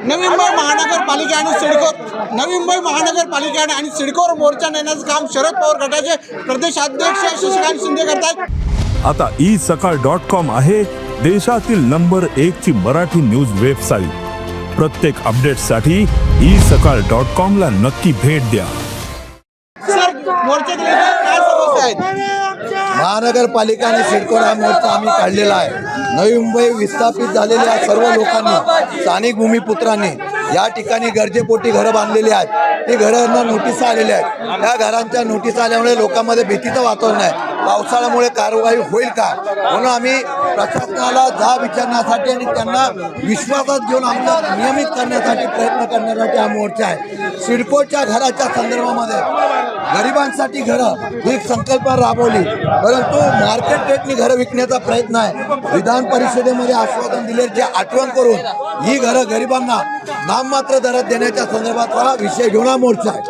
नवी मुंबई महानगरपालिका आणि सिडकोवर मोर्चा नेण्याचं काम शरद पवार गटाचे प्रदेशाध्यक्ष शशिकांत शिंदे करतायत। आता isakal.com आहे देशातील नंबर 1 ची मराठी न्यूज वेबसाईट। प्रत्येक अपडेटसाठी isakal.com ला नक्की भेट द्या। सर, मोर्चा काय समस्या आहेत? महानगरपालिका आणि सिडको हा मोर्चा आम्ही काढलेला आहे। नवी मुंबई विस्थापित झालेल्या सर्व लोकांनी, स्थानिक भूमिपुत्रांनी या ठिकाणी गरजेपोटी घरं बांधलेली आहेत। ती घरांना नोटीस आलेल्या आहेत। त्या घरांच्या नोटीस आल्यामुळे लोकांमध्ये भीतीचं वातावरण आहे। पावसाळ्यामुळे कारवाई होईल का, म्हणून आम्ही प्रशासनाला जा विचारण्यासाठी आणि त्यांना विश्वासात घेऊन आमचं नियमित करण्यासाठी प्रयत्न करण्यासाठी हा मोर्चा आहे। सिडकोच्या घराच्या संदर्भामध्ये गरिबांसाठी घरं ही संकल्पना राबवली, परंतु मार्केट रेटनी घरं विकण्याचा प्रयत्न आहे। विधान परिषदेमध्ये आश्वासन दिले, जे आठवण करून ही घरं गरिबांना नाममात्र दरात देण्याच्या संदर्भात हा विषय घेऊन हा मोर्चा आहे।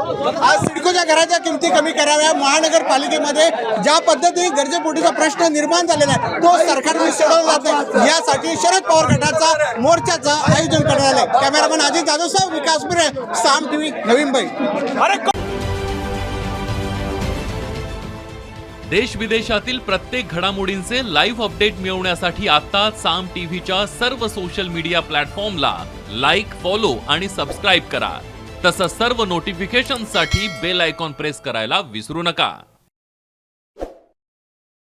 आज सिडकोच्या घराच्या किमती कमी कराव्या, महानगरपालिकेमध्ये ज्या पद्धतीने गरजेपोटीचा प्रश्न निर्माण झालेला आहे तो सरकारने सोडवला जात नाही, यासाठी शरद पवार गटाचा मोर्चाचं आयोजन करण्यात आले। कॅमेरामॅन अजित जाधव, विकास बिरे, साम टीव्ही, नवी मुंबई। देश विदेशातील प्रत्येक घडामोडींचे लाईव्ह अपडेट मिळवण्यासाठी आता साम टीव्हीच्या सर्व सोशल मीडिया प्लॅटफॉर्मला लाईक, फॉलो आणि सबस्क्राईब करा। तसंच सर्व नोटिफिकेशनसाठी बेल आयकॉन प्रेस करायला विसरू नका।